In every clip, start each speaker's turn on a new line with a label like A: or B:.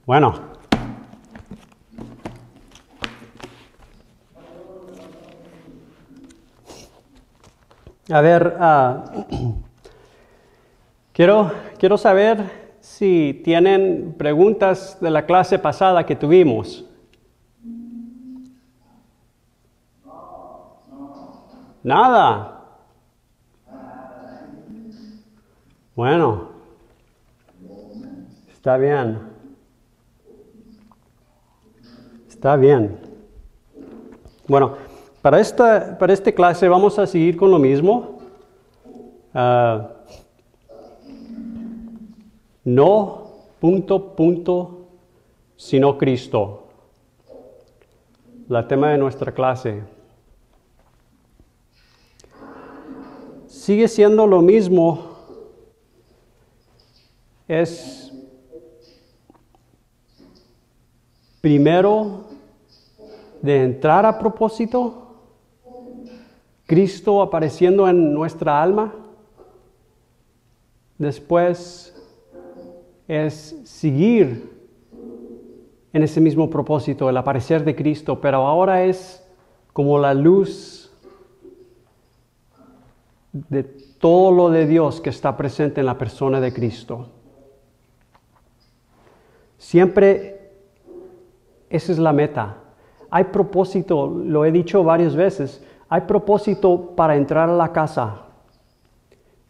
A: Bueno. A ver, quiero saber si tienen preguntas de la clase pasada que tuvimos. Nada. Bueno, está bien. Está bien. Bueno, para esta clase vamos a seguir con lo mismo. No punto, sino Cristo. El tema de nuestra clase. Sigue siendo lo mismo. Es primero de entrar a propósito, Cristo apareciendo en nuestra alma. Después es seguir en ese mismo propósito, el aparecer de Cristo, pero ahora es como la luz de todo lo de Dios que está presente en la persona de Cristo. Siempre esa es la meta. Hay propósito, lo he dicho varias veces, hay propósito para entrar a la casa.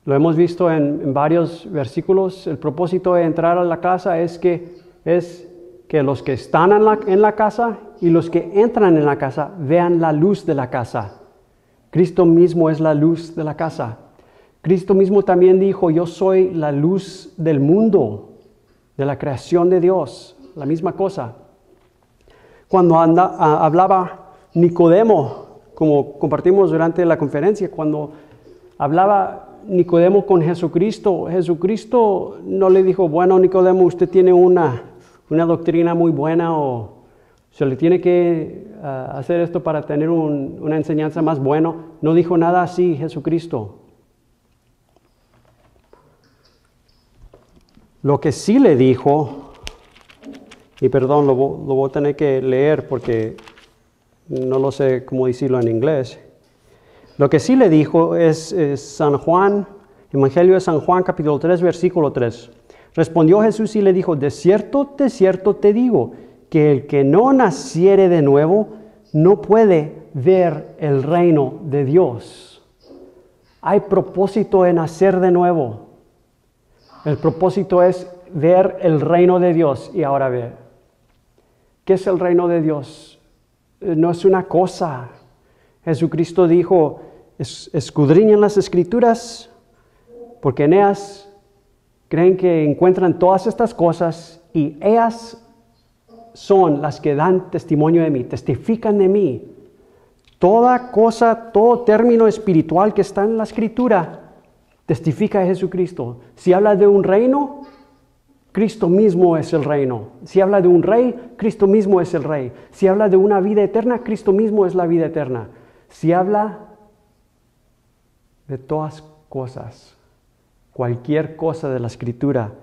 A: Lo hemos visto en varios versículos. El propósito de entrar a la casa es que los que están en la casa y los que entran en la casa vean la luz de la casa. Cristo mismo es la luz de la casa. Cristo mismo también dijo, yo soy la luz del mundo, de la creación de Dios, la misma cosa. Cuando hablaba Nicodemo, como compartimos durante la conferencia, cuando hablaba Nicodemo con Jesucristo, Jesucristo no le dijo, bueno, Nicodemo, usted tiene una doctrina muy buena o se le tiene que hacer esto para tener una enseñanza más buena. No dijo nada así Jesucristo. Lo que sí le dijo, y perdón, lo voy a tener que leer porque no lo sé cómo decirlo en inglés. Lo que sí le dijo es San Juan, Evangelio de San Juan, capítulo 3, versículo 3. Respondió Jesús y le dijo, de cierto te digo, que el que no naciere de nuevo no puede ver el reino de Dios. Hay propósito en nacer de nuevo. El propósito es ver el reino de Dios. Y ahora ver, ¿qué es el reino de Dios? No es una cosa. Jesucristo dijo, escudriñen las Escrituras, porque en ellas creen que encuentran todas estas cosas y ellas son las que dan testimonio de mí, testifican de mí. Toda cosa, todo término espiritual que está en la Escritura testifica de Jesucristo. Si habla de un reino, Cristo mismo es el reino. Si habla de un rey, Cristo mismo es el rey. Si habla de una vida eterna, Cristo mismo es la vida eterna. Si habla de todas cosas, cualquier cosa de la Escritura,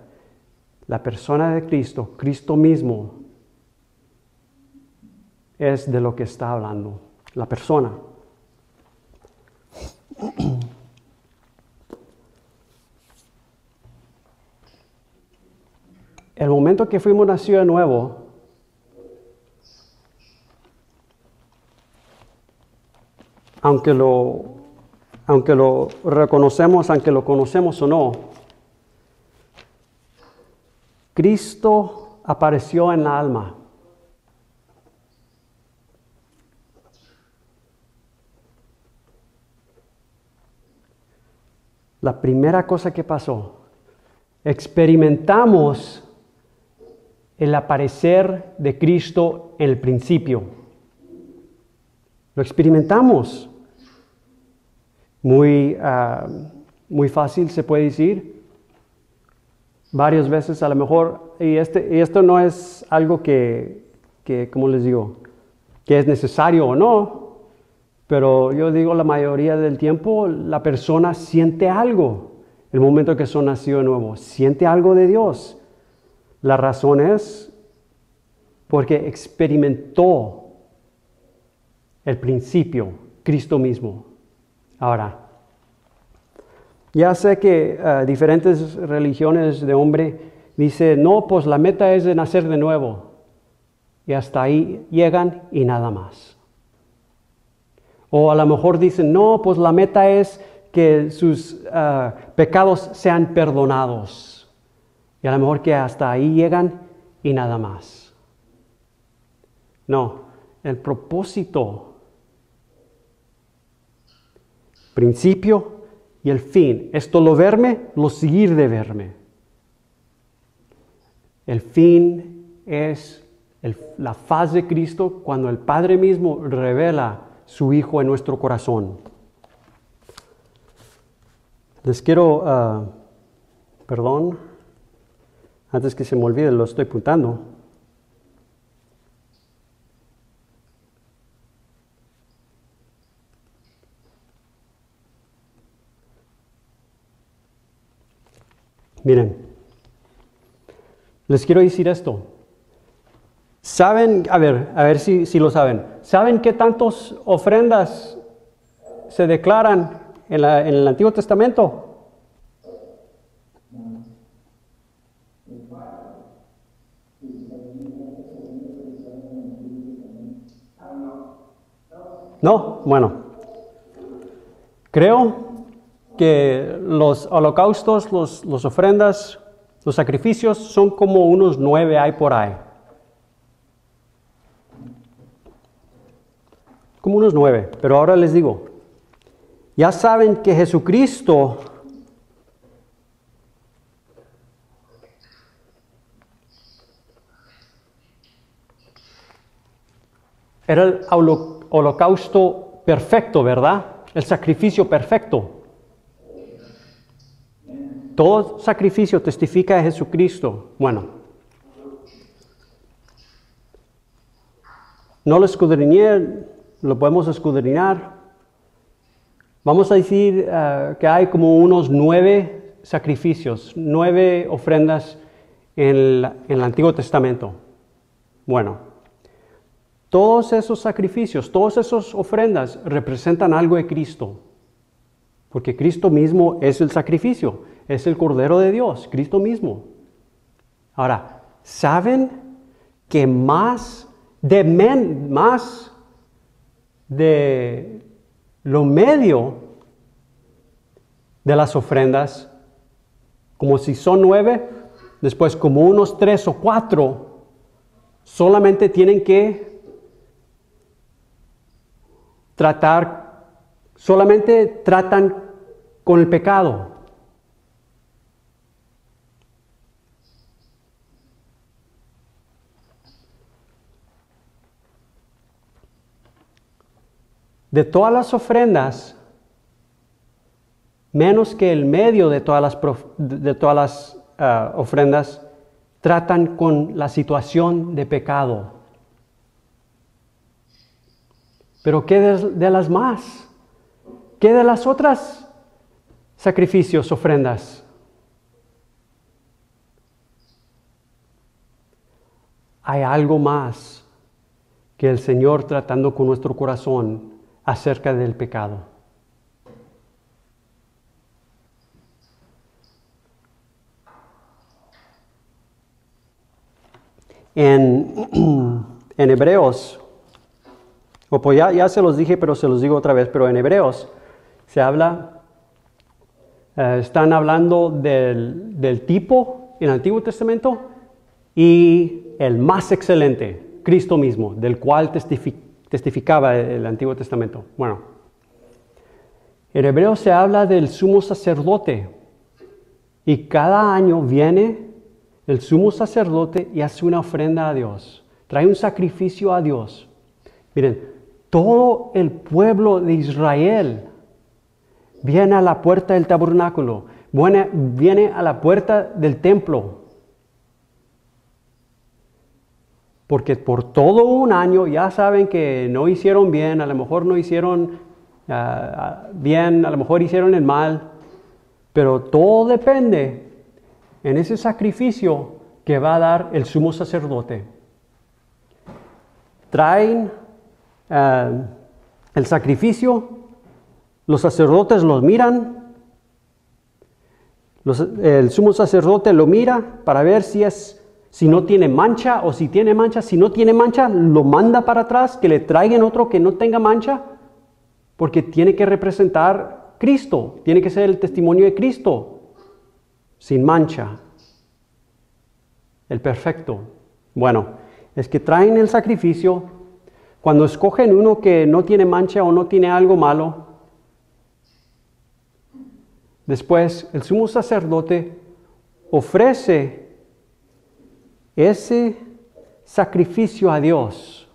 A: la persona de Cristo, Cristo mismo, es de lo que está hablando, la persona. El momento que fuimos nacidos de nuevo, aunque lo reconocemos, aunque lo conocemos o no, Cristo apareció en la alma. La primera cosa que pasó, experimentamos el aparecer de Cristo en el principio. Lo experimentamos. Muy fácil se puede decir. Varias veces a lo mejor, y esto no es algo que, ¿cómo les digo? Que es necesario o no. Pero yo digo, la mayoría del tiempo la persona siente algo. El momento que son nacidos de nuevo, siente algo de Dios. La razón es porque experimentó el principio, Cristo mismo. Ahora, ya sé que diferentes religiones de hombre dicen, no, pues la meta es de nacer de nuevo. Y hasta ahí llegan y nada más. O a lo mejor dicen, no, pues la meta es que sus pecados sean perdonados. Y a lo mejor que hasta ahí llegan y nada más. No, el propósito, principio y el fin. Esto lo verme, lo seguir de verme. El fin es la faz de Cristo cuando el Padre mismo revela su Hijo en nuestro corazón. Les quiero, perdón, antes que se me olvide, lo estoy apuntando. Miren, les quiero decir esto. ¿Saben? A ver si lo saben. ¿Saben qué tantas ofrendas se declaran en el Antiguo Testamento? No, bueno. Creo que los holocaustos, los ofrendas, los sacrificios son como unos 9 hay por ahí. Como unos 9, pero ahora les digo, ya saben que Jesucristo era el holocausto perfecto, ¿verdad? El sacrificio perfecto. Todo sacrificio testifica a Jesucristo. Bueno, no lo escudriñé, lo podemos escudriñar. Vamos a decir que hay como unos 9 sacrificios, 9 ofrendas en el Antiguo Testamento. Bueno, todos esos sacrificios, todas esas ofrendas representan algo de Cristo. Porque Cristo mismo es el sacrificio, es el Cordero de Dios, Cristo mismo. Ahora, ¿saben que más de lo medio de las ofrendas, como si son 9, después como unos 3 o 4, solamente tienen que solamente tratan con el pecado? De todas las ofrendas, menos que el medio de todas las ofrendas, tratan con la situación de pecado. Pero ¿qué de las más? ¿Qué de las otras sacrificios, ofrendas? Hay algo más que el Señor tratando con nuestro corazón acerca del pecado. En Hebreos, pues ya se los dije, pero se los digo otra vez, pero en Hebreos se habla, están hablando del tipo en el Antiguo Testamento y el más excelente, Cristo mismo, del cual testificaba el Antiguo Testamento. Bueno, en Hebreos se habla del sumo sacerdote y cada año viene el sumo sacerdote y hace una ofrenda a Dios, trae un sacrificio a Dios. Miren, todo el pueblo de Israel viene a la puerta del tabernáculo, viene a la puerta del templo. Porque por todo un año ya saben que no hicieron bien, a lo mejor no hicieron bien, a lo mejor hicieron el mal, pero todo depende en ese sacrificio que va a dar el sumo sacerdote. traen el sacrificio, los sacerdotes los miran, el sumo sacerdote lo mira para ver si no tiene mancha o si tiene mancha. Si no tiene mancha, lo manda para atrás, que le traigan otro que no tenga mancha, porque tiene que representar Cristo, tiene que ser el testimonio de Cristo, sin mancha, el perfecto. Bueno, es que traen el sacrificio. Cuando escogen uno que no tiene mancha o no tiene algo malo, después el sumo sacerdote ofrece ese sacrificio a Dios.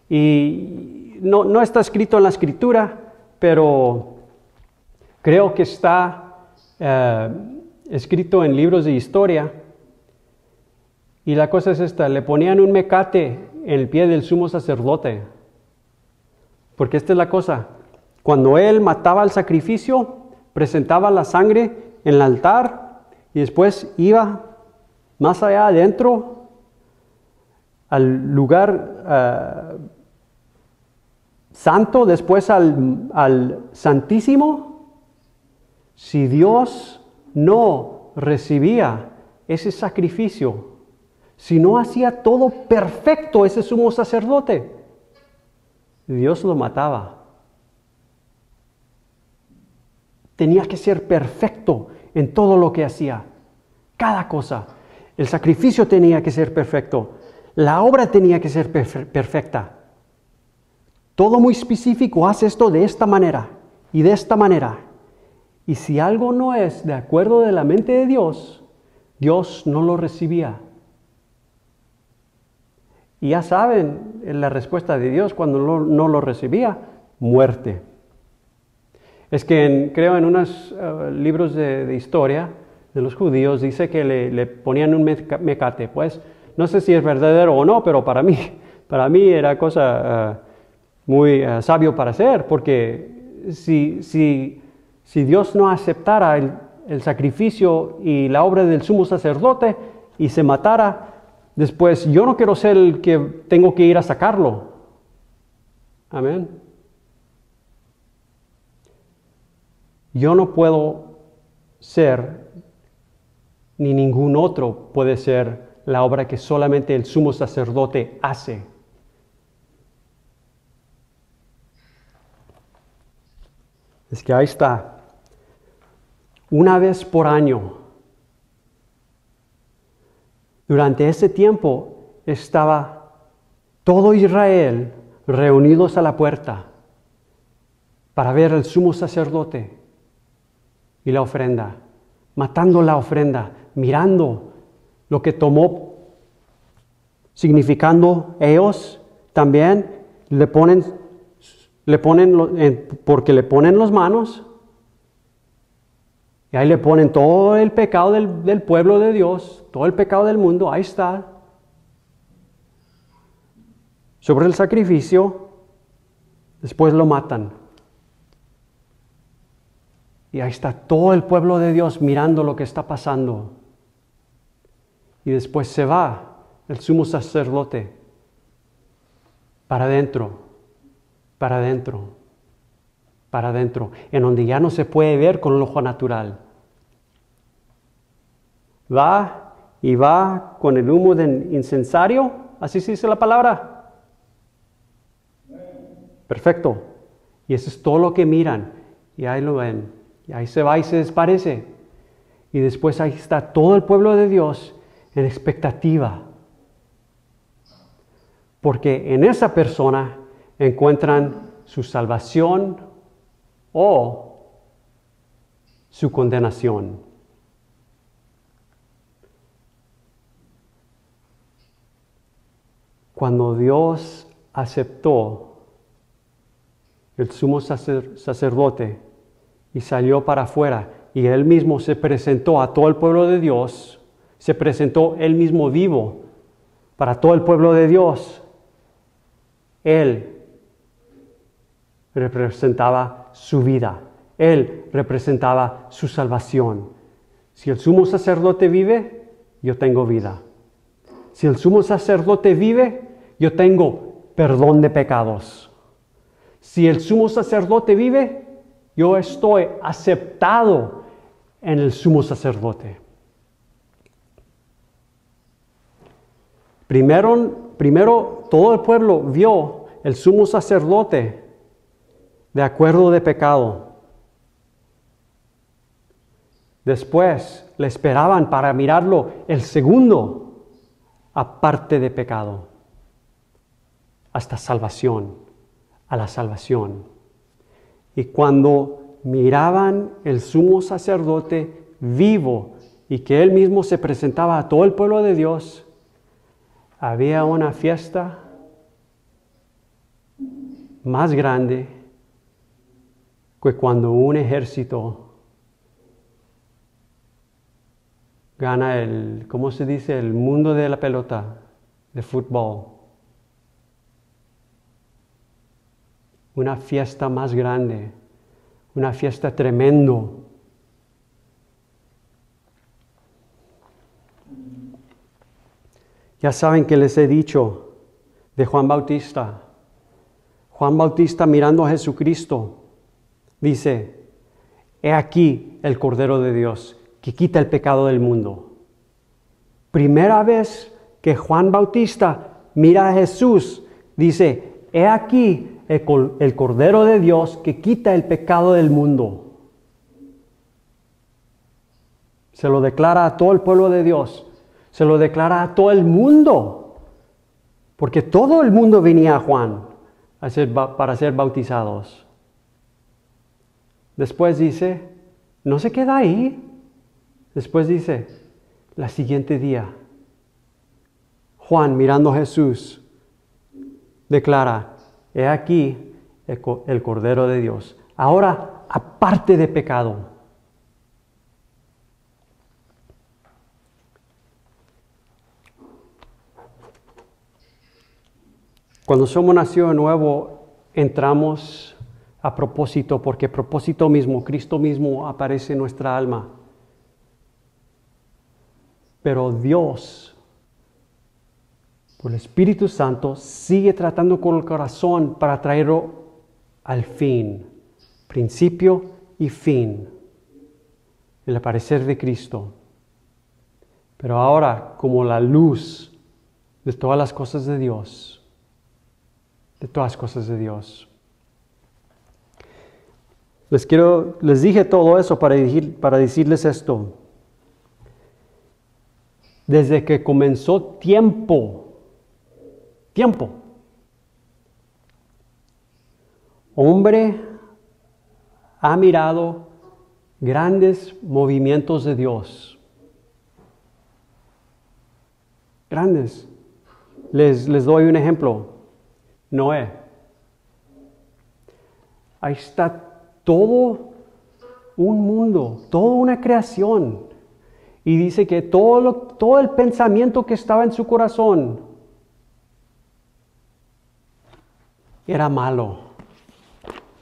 A: Y no está escrito en la Escritura, pero creo que está escrito en libros de historia. Y la cosa es esta: le ponían un mecate en el pie del sumo sacerdote. Porque esta es la cosa: cuando él mataba el sacrificio, presentaba la sangre en el altar y después iba más allá adentro al lugar santo, después al santísimo. Si Dios no recibía ese sacrificio, si no hacía todo perfecto ese sumo sacerdote, Dios lo mataba. Tenía que ser perfecto en todo lo que hacía, cada cosa. El sacrificio tenía que ser perfecto, la obra tenía que ser perfecta. Todo muy específico: haz esto de esta manera y de esta manera. Y si algo no es de acuerdo de la mente de Dios, Dios no lo recibía. Y ya saben la respuesta de Dios cuando no lo recibía: muerte. Es que creo en unos libros de historia de los judíos dice que le ponían un mecate. Pues no sé si es verdadero o no, pero para mí era cosa muy sabio para hacer, porque si Dios no aceptara el sacrificio y la obra del sumo sacerdote y se matara, después yo no quiero ser el que tengo que ir a sacarlo. Amén. Yo no puedo ser, ni ningún otro puede ser, la obra que solamente el sumo sacerdote hace. Es que ahí está. Una vez por año. Durante ese tiempo estaba todo Israel reunidos a la puerta para ver al sumo sacerdote y la ofrenda, matando la ofrenda, mirando lo que tomó, significando ellos también porque le ponen las manos y ahí le ponen todo el pecado del pueblo de Dios, todo el pecado del mundo, ahí está, sobre el sacrificio. Después lo matan. Y ahí está todo el pueblo de Dios mirando lo que está pasando. Y después se va el sumo sacerdote para adentro, para adentro, para adentro, en donde ya no se puede ver con el ojo natural. Va y va con el humo del incensario, así se dice la palabra. Perfecto. Y eso es todo lo que miran. Y ahí lo ven. Y ahí se va y se desaparece. Y después ahí está todo el pueblo de Dios en expectativa. Porque en esa persona encuentran su salvación o su condenación. Cuando Dios aceptó el sumo sacerdote y salió para afuera y él mismo se presentó a todo el pueblo de Dios, se presentó él mismo vivo para todo el pueblo de Dios, él representaba su vida, él representaba su salvación. Si el sumo sacerdote vive, yo tengo vida. Si el sumo sacerdote vive, yo tengo perdón de pecados. Si el sumo sacerdote vive, yo estoy aceptado en el sumo sacerdote. Primero todo el pueblo vio el sumo sacerdote de acuerdo de pecado. Después le esperaban para mirarlo el segundo aparte de pecado, hasta salvación, a la salvación. Y cuando miraban el sumo sacerdote vivo y que él mismo se presentaba a todo el pueblo de Dios, había una fiesta más grande que cuando un ejército gana ¿cómo se dice? El mundo de la pelota, de fútbol. Una fiesta más grande, una fiesta tremendo. Ya saben que les he dicho de Juan Bautista. Juan Bautista mirando a Jesucristo dice, he aquí el Cordero de Dios que quita el pecado del mundo. Primera vez que Juan Bautista mira a Jesús, dice, he aquí el Cordero de Dios que quita el pecado del mundo. Se lo declara a todo el pueblo de Dios. Se lo declara a todo el mundo. Porque todo el mundo venía a Juan para ser bautizados. Después dice, no se queda ahí. Después dice, la siguiente día, Juan mirando a Jesús, declara, he aquí el Cordero de Dios. Ahora, aparte de pecado. Cuando somos nacidos de nuevo, entramos a propósito, porque propósito mismo, Cristo mismo aparece en nuestra alma. Pero Dios, por el Espíritu Santo, sigue tratando con el corazón para traerlo al fin, principio y fin, el aparecer de Cristo. Pero ahora, como la luz de todas las cosas de Dios, Les dije todo eso para decirles esto. Desde que comenzó tiempo, hombre ha mirado grandes movimientos de Dios. Grandes. Les doy un ejemplo. Noé. Ahí está todo un mundo, toda una creación. Y dice que todo el pensamiento que estaba en su corazón era malo.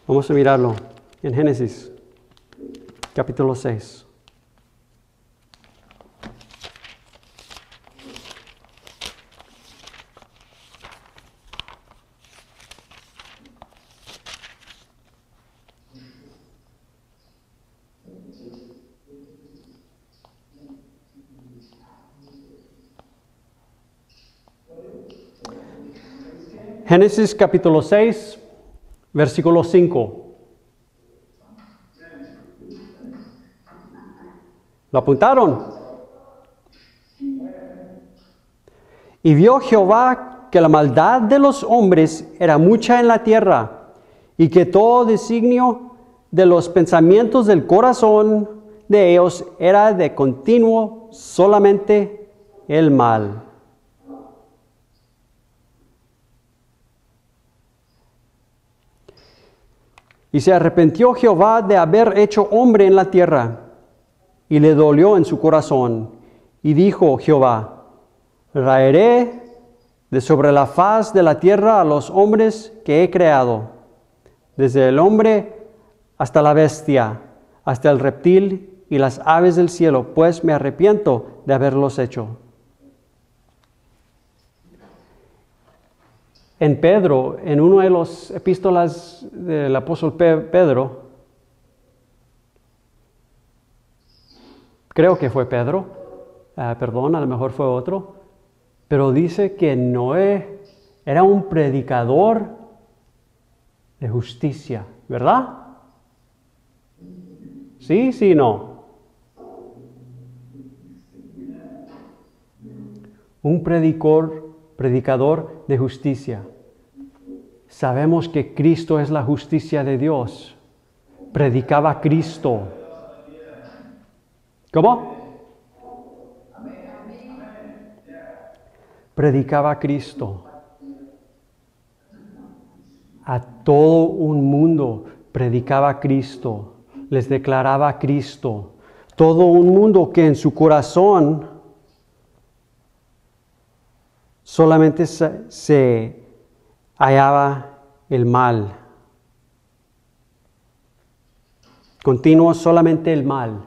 A: Vamos a mirarlo en Génesis, capítulo 6. Génesis capítulo 6, versículo 5. ¿Lo apuntaron? Y vio Jehová que la maldad de los hombres era mucha en la tierra, y que todo designio de los pensamientos del corazón de ellos era de continuo solamente el mal. Y se arrepintió Jehová de haber hecho hombre en la tierra, y le dolió en su corazón. Y dijo Jehová, raeré de sobre la faz de la tierra a los hombres que he creado, desde el hombre hasta la bestia, hasta el reptil y las aves del cielo, pues me arrepiento de haberlos hecho. en Pedro, en una de las epístolas del apóstol Pedro, creo que fue Pedro, perdón, a lo mejor fue otro, pero dice que Noé era un predicador de justicia, ¿verdad? Sí, sí, no. Un predicador de justicia. Sabemos que Cristo es la justicia de Dios. Predicaba a Cristo. ¿Cómo? Predicaba a Cristo. A todo un mundo predicaba a Cristo. Les declaraba a Cristo. Todo un mundo que en su corazón solamente se hallaba el mal. Continuo solamente el mal.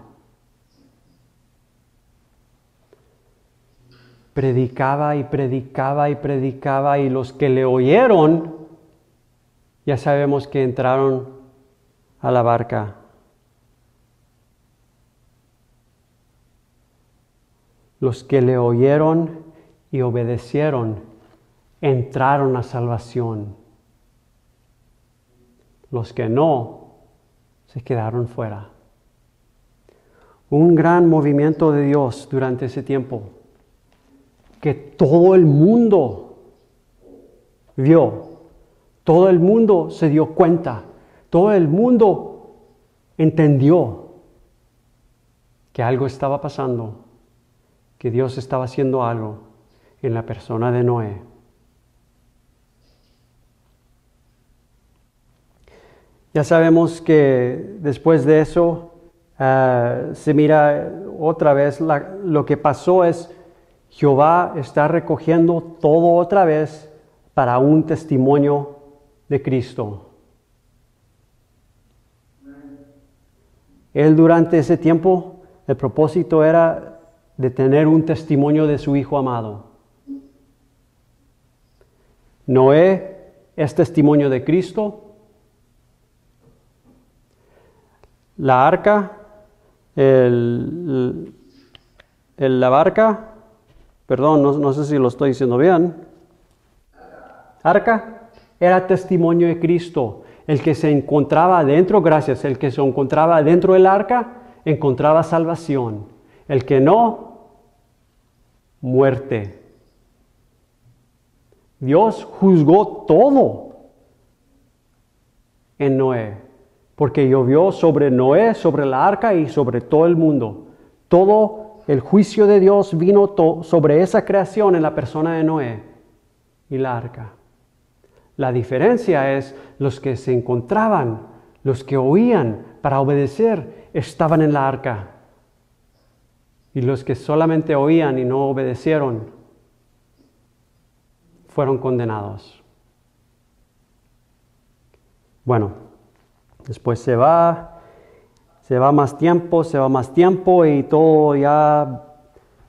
A: Predicaba y predicaba y predicaba, y los que le oyeron, ya sabemos que entraron a la barca. Los que le oyeron y obedecieron entraron a salvación. Los que no, se quedaron fuera. Un gran movimiento de Dios durante ese tiempo, que todo el mundo vio, todo el mundo se dio cuenta, todo el mundo entendió que algo estaba pasando, que Dios estaba haciendo algo en la persona de Noé. Ya sabemos que después de eso se mira otra vez lo que pasó es Jehová está recogiendo todo otra vez para un testimonio de Cristo. Él durante ese tiempo, el propósito era de tener un testimonio de su Hijo amado. Noé es testimonio de Cristo. La arca, la barca, perdón, no sé si lo estoy diciendo bien. Arca era testimonio de Cristo. El que se encontraba adentro, el que se encontraba dentro del arca, encontraba salvación. El que no, muerte. Dios juzgó todo en Noé, porque llovió sobre Noé, sobre la arca y sobre todo el mundo. Todo el juicio de Dios vino sobre esa creación en la persona de Noé y la arca. La diferencia es los que se encontraban, los que oían para obedecer, estaban en la arca. Y los que solamente oían y no obedecieron, fueron condenados. Bueno, después se va más tiempo y todo ya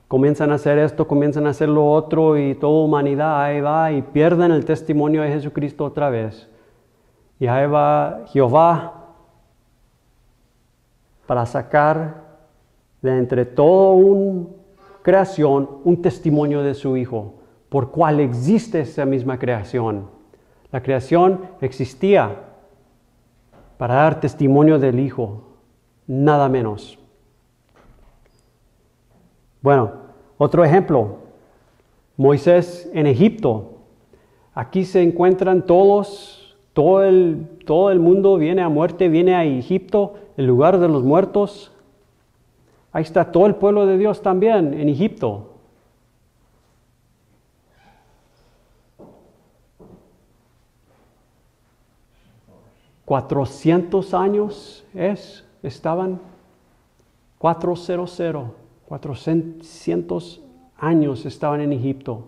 A: comienzan a hacer esto, comienzan a hacer lo otro y toda humanidad ahí va y pierden el testimonio de Jesucristo otra vez. Y ahí va Jehová para sacar de entre toda una creación un testimonio de su Hijo, por cual existe esa misma creación. La creación existía para dar testimonio del Hijo, nada menos. Bueno, otro ejemplo, Moisés en Egipto. Aquí se encuentran todo el mundo viene a muerte, viene a Egipto, el lugar de los muertos. Ahí está todo el pueblo de Dios también en Egipto. ¿400 años estaban? 400 años estaban en Egipto.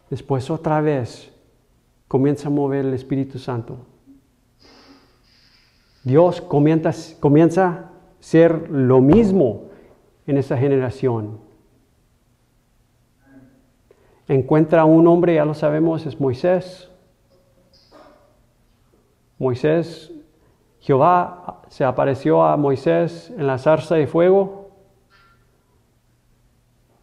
A: Después otra vez comienza a mover el Espíritu Santo. Dios comienza a ser lo mismo en esa generación. encuentra a un hombre, ya lo sabemos, es Moisés. Moisés, Jehová se apareció a Moisés en la zarza de fuego.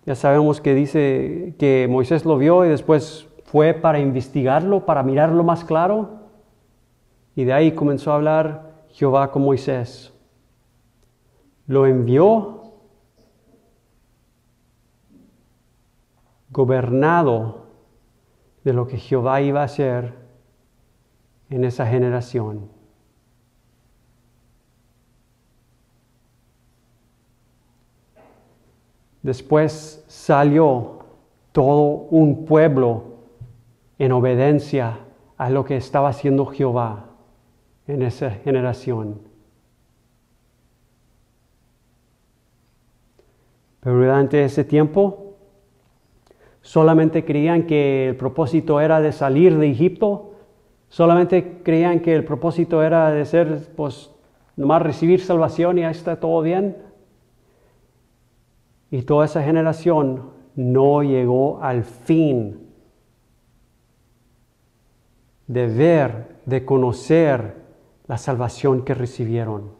A: Ya sabemos que dice que Moisés lo vio y después fue para investigarlo, para mirarlo más claro. Y de ahí comenzó a hablar Jehová con Moisés. Lo envió gobernado de lo que Jehová iba a hacer en esa generación. Después salió todo un pueblo en obediencia a lo que estaba haciendo Jehová en esa generación. Pero durante ese tiempo, solamente creían que el propósito era de salir de Egipto, solamente creían que el propósito era de ser, pues, nomás recibir salvación y ahí está todo bien. Y toda esa generación no llegó al fin de ver, de conocer la salvación que recibieron.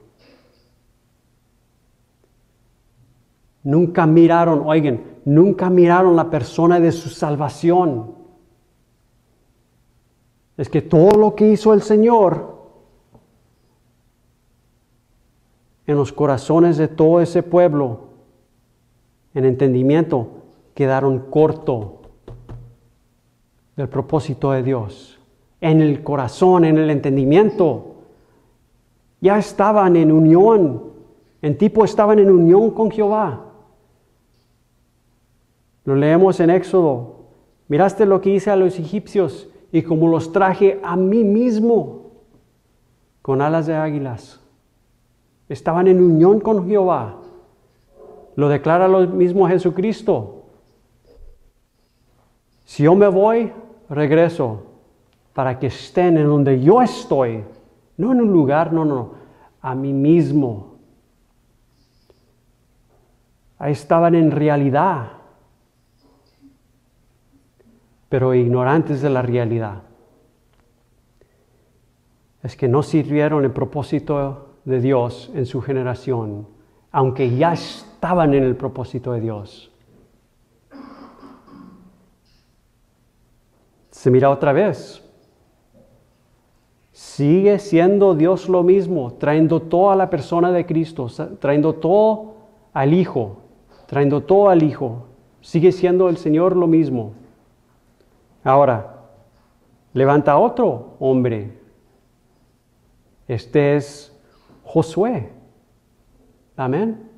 A: Nunca miraron, oigan, nunca miraron la persona de su salvación. Es que todo lo que hizo el Señor en los corazones de todo ese pueblo, en entendimiento, quedaron corto del propósito de Dios. En el corazón, en el entendimiento, ya estaban en unión, estaban en unión con Jehová. Lo leemos en Éxodo. Miraste lo que hice a los egipcios y como los traje a mí mismo con alas de águilas. Estaban en unión con Jehová. Lo declara lo mismo Jesucristo. Si yo me voy, regreso para que estén en donde yo estoy. No en un lugar, no, a mí mismo. Ahí estaban en realidad, pero ignorantes de la realidad. Es que no sirvieron el propósito de Dios en su generación, aunque ya estaban en el propósito de Dios. Se mira otra vez. Sigue siendo Dios lo mismo, trayendo toda la persona de Cristo, trayendo todo al Hijo, trayendo todo al Hijo. Sigue siendo el Señor lo mismo. Ahora, levanta otro hombre. Este es Josué. Amén.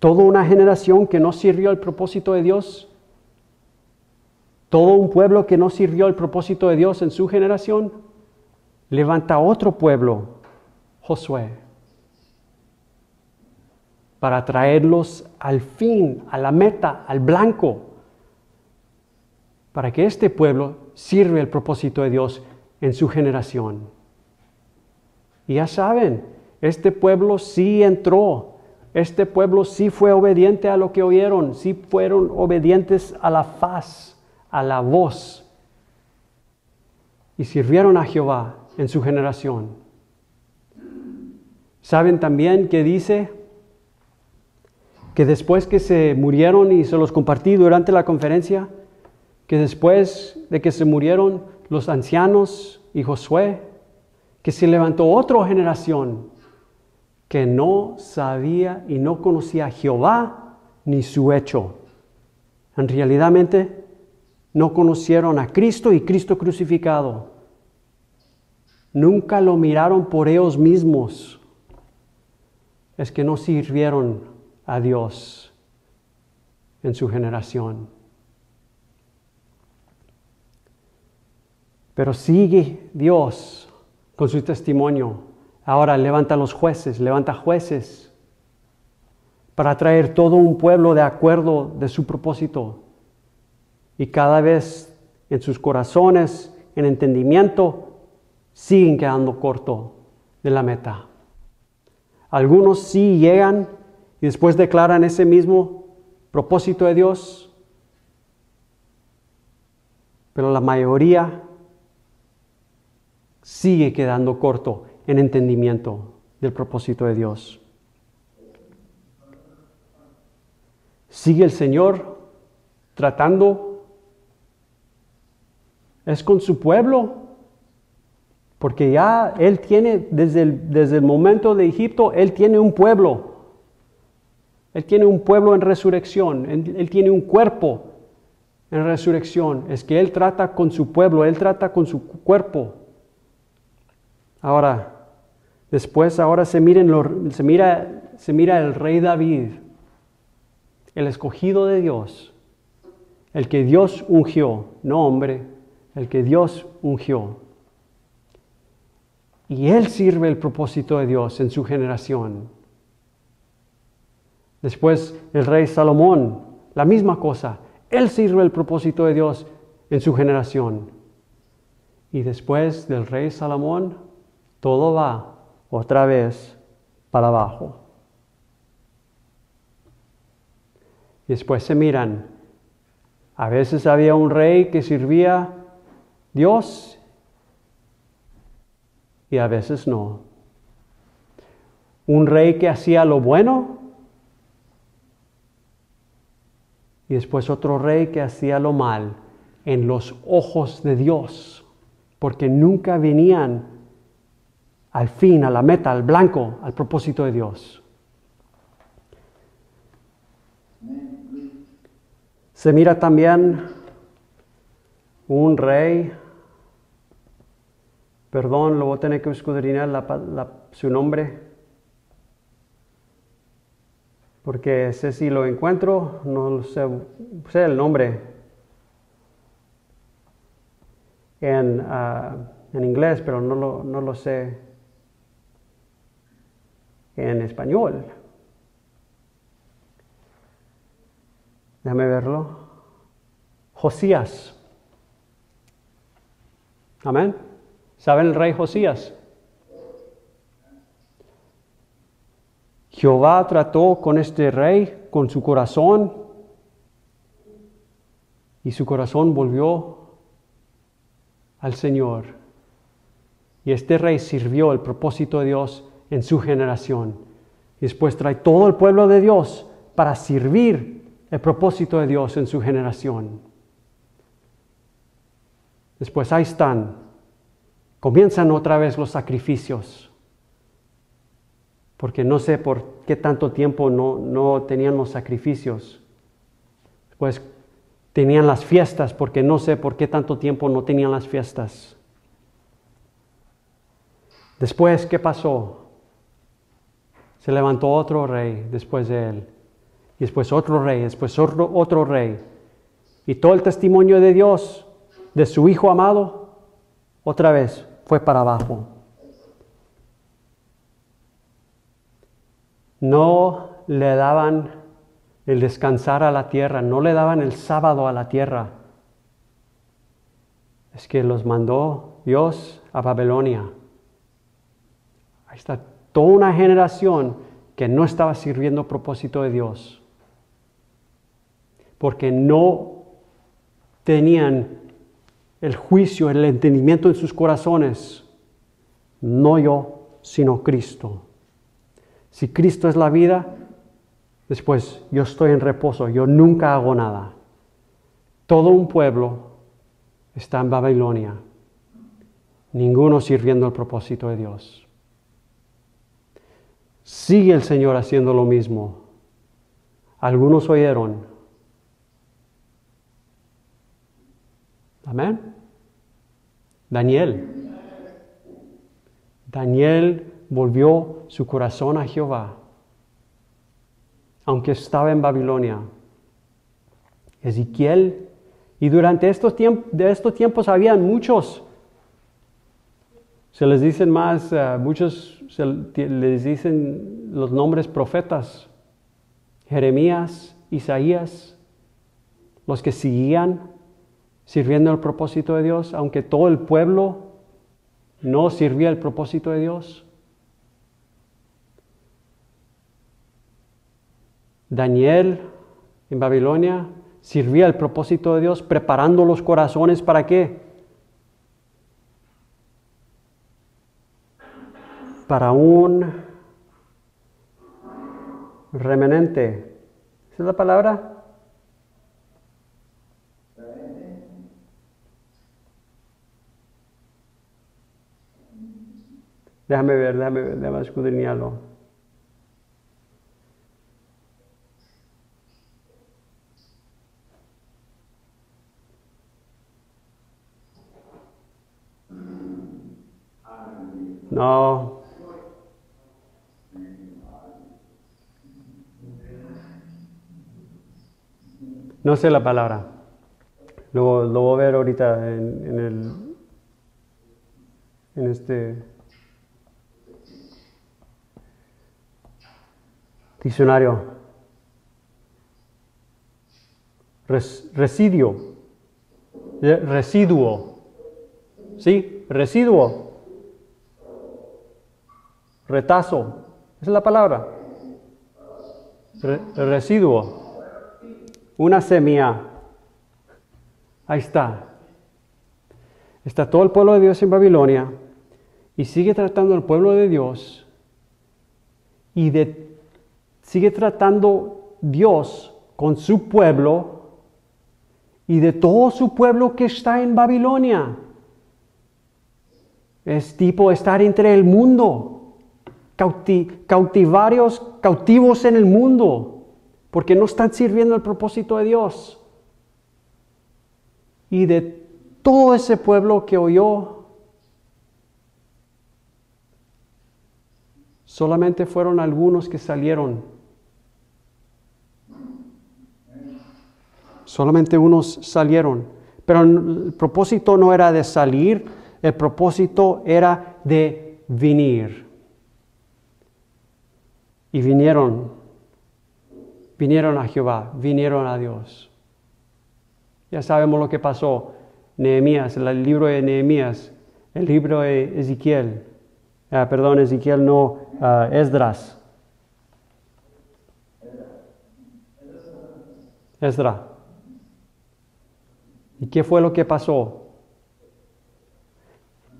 A: Toda una generación que no sirvió al propósito de Dios. Todo un pueblo que no sirvió al propósito de Dios en su generación. Levanta otro pueblo, Josué, para traerlos al fin, a la meta, al blanco, para que este pueblo sirva el propósito de Dios en su generación. Y ya saben, este pueblo sí entró, este pueblo sí fue obediente a lo que oyeron, sí fueron obedientes a la faz, a la voz, y sirvieron a Jehová en su generación. ¿Saben también que dice que después que se murieron, y se los compartí durante la conferencia, que después de que se murieron los ancianos y Josué, que se levantó otra generación que no sabía y no conocía a Jehová ni su hecho? En realidad no conocieron a Cristo y Cristo crucificado. Nunca lo miraron por ellos mismos. Es que no sirvieron a Dios en su generación. Pero sigue Dios con su testimonio. Ahora levanta los jueces, levanta jueces para traer todo un pueblo de acuerdo de su propósito. Y cada vez en sus corazones, en entendimiento, siguen quedando corto de la meta. Algunos sí llegan y después declaran ese mismo propósito de Dios. pero la mayoría sigue quedando corto en entendimiento del propósito de Dios. Sigue el Señor tratando, es con su pueblo, porque ya Él tiene, desde el momento de Egipto, Él tiene un pueblo. Él tiene un pueblo en resurrección, Él tiene un cuerpo en resurrección. Es que Él trata con su pueblo, Él trata con su cuerpo. Ahora, ahora se mira el rey David, el escogido de Dios, el que Dios ungió, no hombre, el que Dios ungió. Y él sirve el propósito de Dios en su generación. Después el rey Salomón, la misma cosa, él sirve el propósito de Dios en su generación. Y después del rey Salomón, todo va otra vez para abajo. Y después se miran. A veces había un rey que servía a Dios y a veces no. Un rey que hacía lo bueno y después otro rey que hacía lo mal en los ojos de Dios, porque nunca venían al fin, a la meta, al blanco, al propósito de Dios. Se mira también un rey, perdón, lo voy a tener que escudriñar su nombre, porque sé si lo encuentro, no sé el nombre en inglés, pero no lo sé en español. Déjame verlo. Josías. Amén. ¿Saben el rey Josías? Jehová trató con este rey, con su corazón, y su corazón volvió al Señor. Y este rey sirvió el propósito de Dios en su generación. Y después trae todo el pueblo de Dios para servir el propósito de Dios en su generación. Después ahí están. Comienzan otra vez los sacrificios. Porque no sé por qué tanto tiempo no tenían los sacrificios. Después tenían las fiestas, porque no sé por qué tanto tiempo no tenían las fiestas. Después, ¿qué pasó? Se levantó otro rey después de él. Y después otro rey, después otro rey. Y todo el testimonio de Dios, de su Hijo amado, otra vez fue para abajo. No le daban el descansar a la tierra, no le daban el sábado a la tierra. Es que los mandó Dios a Babilonia. Ahí está toda una generación que no estaba sirviendo el propósito de Dios. Porque no tenían el juicio, el entendimiento en sus corazones. No yo, sino Cristo. Si Cristo es la vida, después yo estoy en reposo, yo nunca hago nada. Todo un pueblo está en Babilonia, ninguno sirviendo el propósito de Dios. Sigue el Señor haciendo lo mismo. Algunos oyeron. Amén. Daniel volvió su corazón a Jehová, aunque estaba en Babilonia. Ezequiel, y durante estos tiempos habían muchos, se les dicen más, muchos les dicen los nombres profetas, Jeremías, Isaías, los que seguían sirviendo el propósito de Dios, aunque todo el pueblo no sirvía el propósito de Dios. Daniel en Babilonia servía el propósito de Dios, preparando los corazones ¿para qué? Para un remanente. ¿Esa es la palabra? Déjame escudriñarlo. No. No sé la palabra. Lo voy a ver ahorita en este diccionario. Residuo. Residuo. ¿Sí? Residuo. Retazo. Esa es la palabra. Residuo. Una semilla. Ahí está. Está todo el pueblo de Dios en Babilonia y sigue tratando al pueblo de Dios y sigue tratando Dios con su pueblo y de todo su pueblo que está en Babilonia. Es tipo estar entre el mundo, cautivos en el mundo, porque no están sirviendo el propósito de Dios. Y de todo ese pueblo que oyó, solamente fueron algunos que salieron. Solamente unos salieron. Pero el propósito no era de salir, el propósito era de venir. Y vinieron a Jehová, vinieron a Dios. Ya sabemos lo que pasó. Nehemías, el libro de Nehemías, el libro de Ezequiel. Ezequiel no, Esdras. Esdra. ¿Y qué fue lo que pasó?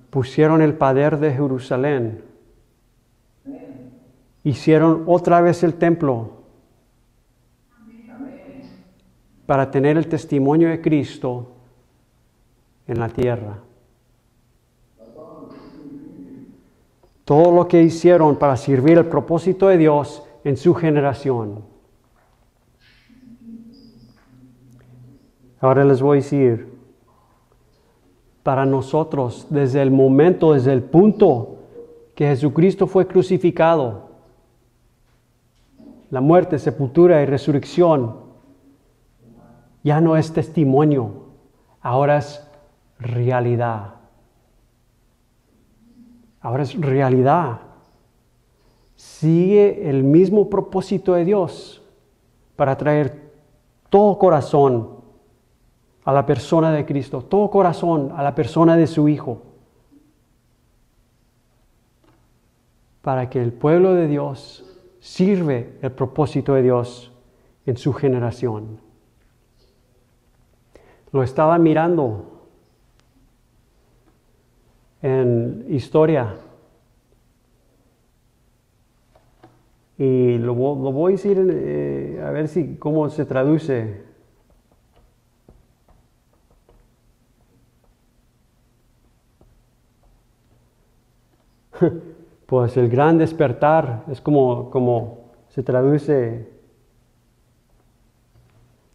A: Pusieron el poder de Jerusalén. Hicieron otra vez el templo para tener el testimonio de Cristo en la tierra. Todo lo que hicieron para servir el propósito de Dios en su generación. Ahora les voy a decir, para nosotros, desde el punto que Jesucristo fue crucificado, la muerte, sepultura y resurrección, ya no es testimonio, ahora es realidad. Ahora es realidad. Sigue el mismo propósito de Dios para traer todo corazón a la persona de Cristo, todo corazón a la persona de su Hijo, para que el pueblo de Dios sirve el propósito de Dios en su generación. Lo estaba mirando en historia y lo voy a decir a ver cómo se traduce. Pues el gran despertar es como se traduce,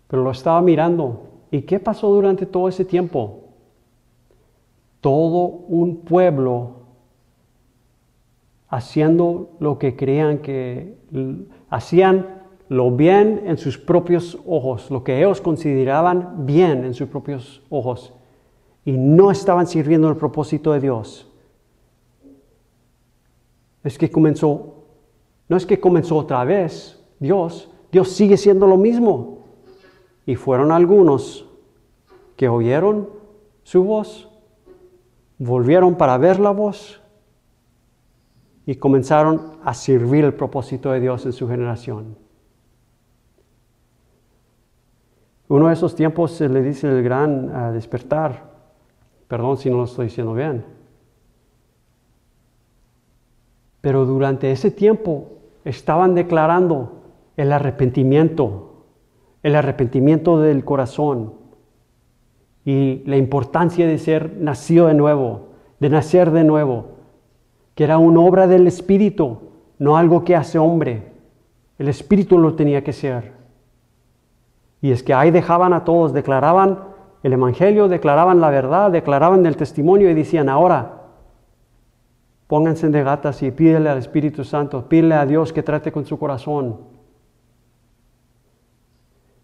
A: pero lo estaba mirando. ¿Y qué pasó durante todo ese tiempo? Todo un pueblo haciendo lo que creían que hacían lo bien en sus propios ojos, lo que ellos consideraban bien en sus propios ojos, y no estaban sirviendo el propósito de Dios. No es que comenzó otra vez Dios sigue siendo lo mismo. Y fueron algunos que oyeron su voz, volvieron para ver la voz y comenzaron a servir el propósito de Dios en su generación. Uno de esos tiempos se le dice el gran despertar. Perdón si no lo estoy diciendo bien. Pero durante ese tiempo estaban declarando el arrepentimiento del corazón y la importancia de ser nacido de nuevo, de nacer de nuevo, que era una obra del Espíritu, no algo que hace hombre. El Espíritu lo tenía que ser. Y es que ahí dejaban a todos, declaraban el Evangelio, declaraban la verdad, declaraban el testimonio y decían, ahora, pónganse de gatas y pídele al Espíritu Santo, pídele a Dios que trate con su corazón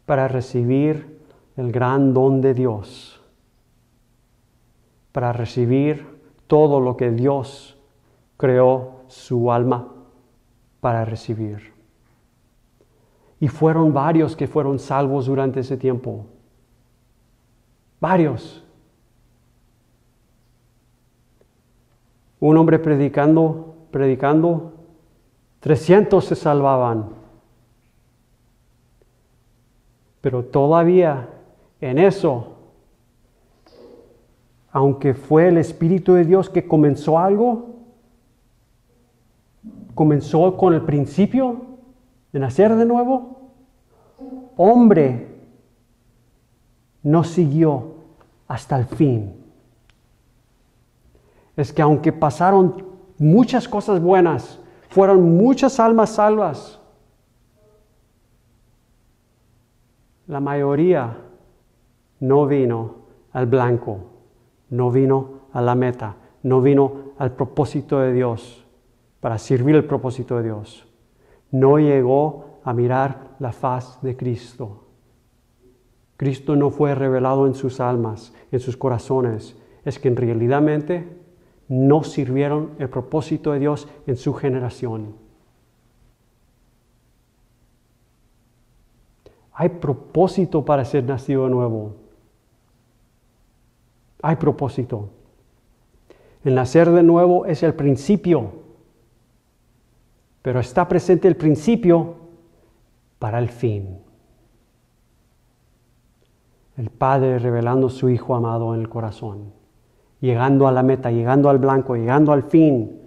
A: para recibir el gran don de Dios, para recibir todo lo que Dios creó su alma para recibir. Y fueron varios que fueron salvos durante ese tiempo. Varios. Un hombre predicando, 300 se salvaban. Pero todavía en eso, aunque fue el Espíritu de Dios que comenzó algo, comenzó con el principio de nacer de nuevo, hombre no siguió hasta el fin. Es que aunque pasaron muchas cosas buenas, fueron muchas almas salvas, la mayoría no vino al blanco, no vino a la meta, no vino al propósito de Dios, para servir el propósito de Dios. No llegó a mirar la faz de Cristo. Cristo no fue revelado en sus almas, en sus corazones. Es que en realidad no sirvieron el propósito de Dios en su generación. Hay propósito para ser nacido de nuevo. Hay propósito. El nacer de nuevo es el principio, pero está presente el principio para el fin. El Padre revelando su Hijo amado en el corazón, llegando a la meta, llegando al blanco, llegando al fin,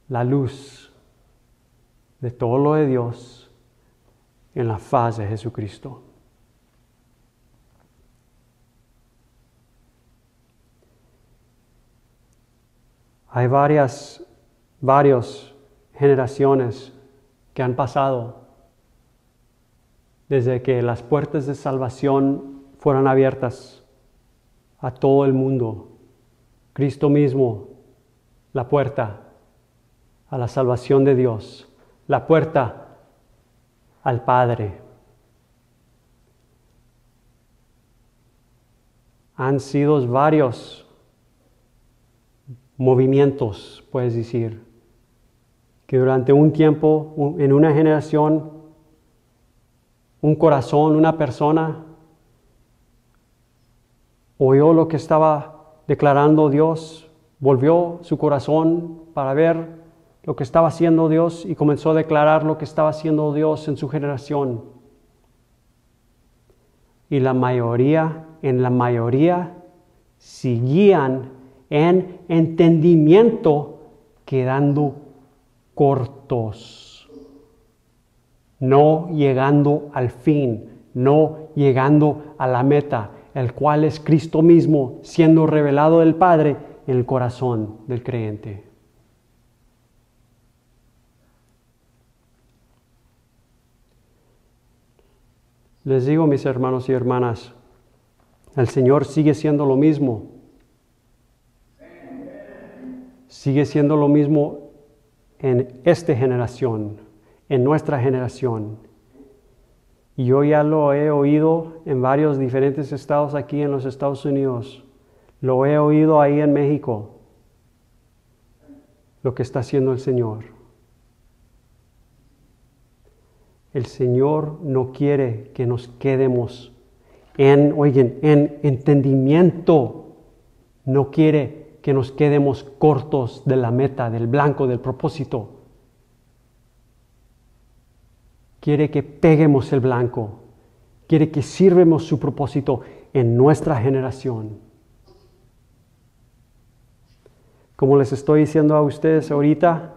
A: la luz de todo lo de Dios en la faz de Jesucristo. Hay varias generaciones que han pasado desde que las puertas de salvación fueron abiertas a todo el mundo. Cristo mismo, la puerta a la salvación de Dios, la puerta al Padre. Han sido varios movimientos, puedes decir, que durante un tiempo, en una generación, un corazón, una persona, oyó lo que estaba declarando Dios, volvió su corazón para ver lo que estaba haciendo Dios y comenzó a declarar lo que estaba haciendo Dios en su generación. Y en la mayoría, seguían en entendimiento quedando cortos, no llegando al fin, no llegando a la meta, el cual es Cristo mismo siendo revelado del Padre en el corazón del creyente. Les digo, mis hermanos y hermanas, el Señor sigue siendo lo mismo. Sigue siendo lo mismo en esta generación, en nuestra generación. Y yo ya lo he oído en varios diferentes estados aquí en los Estados Unidos. Lo he oído ahí en México, lo que está haciendo el Señor. El Señor no quiere que nos quedemos en entendimiento. No quiere que nos quedemos cortos de la meta, del blanco, del propósito. Quiere que peguemos el blanco. quiere que sirvemos su propósito en nuestra generación. Como les estoy diciendo a ustedes ahorita,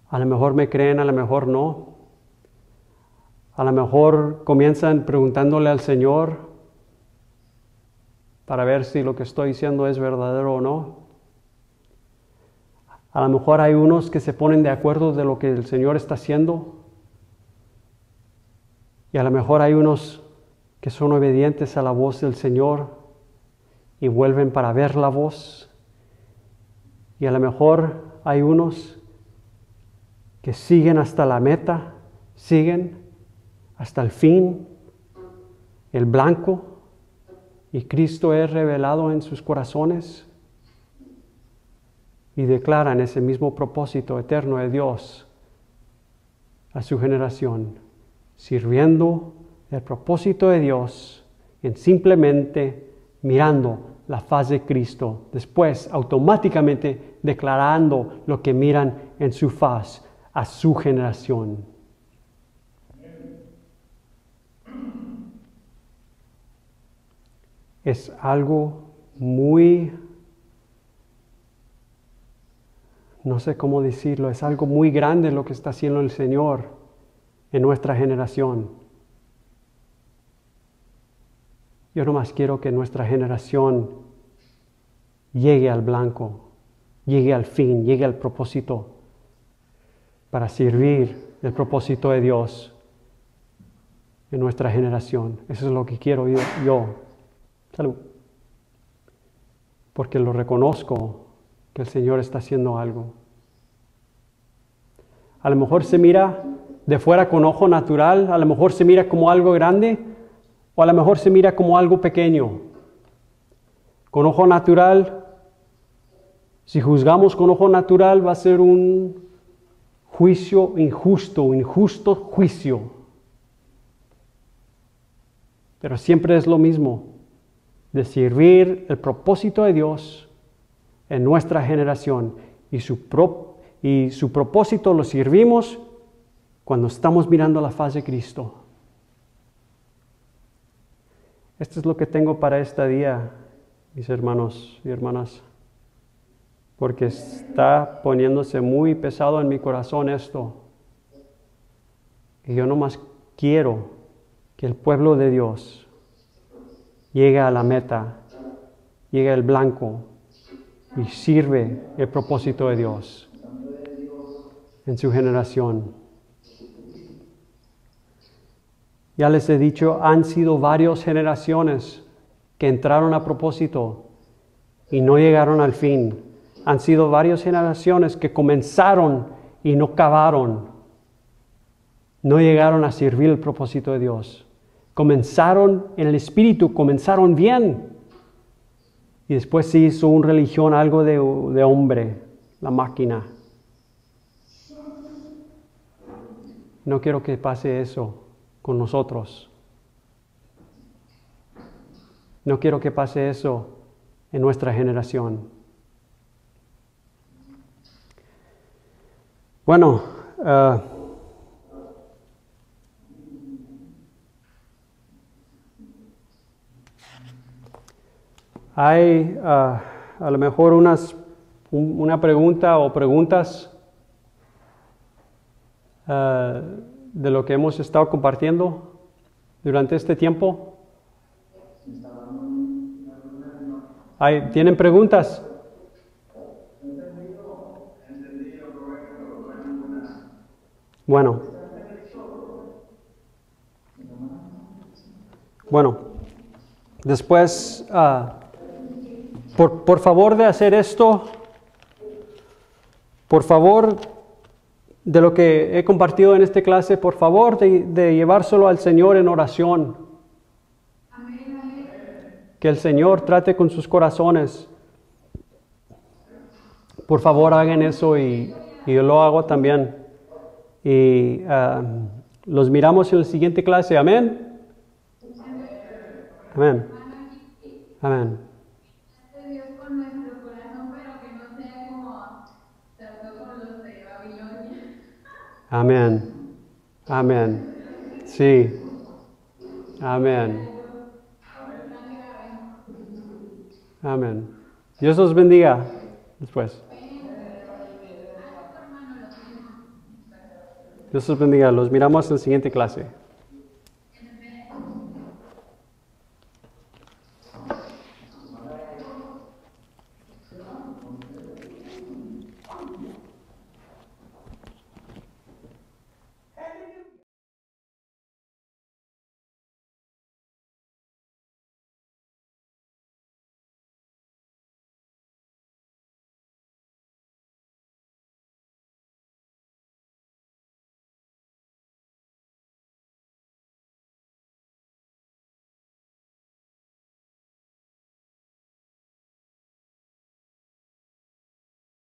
A: a lo mejor me creen, a lo mejor no. A lo mejor comienzan preguntándole al Señor para ver si lo que estoy diciendo es verdadero o no. A lo mejor hay unos que se ponen de acuerdo de lo que el Señor está haciendo. Y a lo mejor hay unos que son obedientes a la voz del Señor y vuelven para ver la voz. Y a lo mejor hay unos que siguen hasta la meta, siguen hasta el fin, el blanco, y Cristo es revelado en sus corazones y declaran ese mismo propósito eterno de Dios a su generación, sirviendo el propósito de Dios en simplemente mirando la faz de Cristo, después automáticamente declarando lo que miran en su faz a su generación. Es algo muy, no sé cómo decirlo, es algo muy grande lo que está haciendo el Señor en nuestra generación. Yo nomás quiero que nuestra generación llegue al blanco, llegue al fin, llegue al propósito para servir el propósito de Dios en nuestra generación. Eso es lo que quiero yo. Salud. Porque lo reconozco que el Señor está haciendo algo. A lo mejor se mira de fuera con ojo natural, a lo mejor se mira como algo grande, o a lo mejor se mira como algo pequeño. Con ojo natural, si juzgamos con ojo natural, va a ser un juicio injusto juicio. Pero siempre es lo mismo, de servir el propósito de Dios en nuestra generación. Y su propósito lo servimos cuando estamos mirando la faz de Cristo. Esto es lo que tengo para este día, mis hermanos y hermanas, porque está poniéndose muy pesado en mi corazón esto. Y yo nomás quiero que el pueblo de Dios llegue a la meta, llegue al blanco y sirve el propósito de Dios en su generación. Ya les he dicho, han sido varias generaciones que entraron a propósito y no llegaron al fin. Han sido varias generaciones que comenzaron y no acabaron. No llegaron a servir el propósito de Dios. Comenzaron en el espíritu, comenzaron bien. Y después se hizo una religión, algo de hombre, la máquina. No quiero que pase eso con nosotros. No quiero que pase eso en nuestra generación. Bueno, hay a lo mejor una pregunta o preguntas de lo que hemos estado compartiendo durante este tiempo. ¿Tienen preguntas? Bueno, después, por favor de hacer esto, por favor de lo que he compartido en esta clase, por favor de llevárselo al Señor en oración. Que el Señor trate con sus corazones. Por favor hagan eso y yo lo hago también. Y los miramos en la siguiente clase. Amén. Amén. Amén.
B: Dios con nuestro corazón, pero que no sea como trató con los de Babilonia.
A: Amén. Amén. Sí. Amén. Amén. Dios los bendiga. Después. Dios los bendiga. Los miramos en la siguiente clase.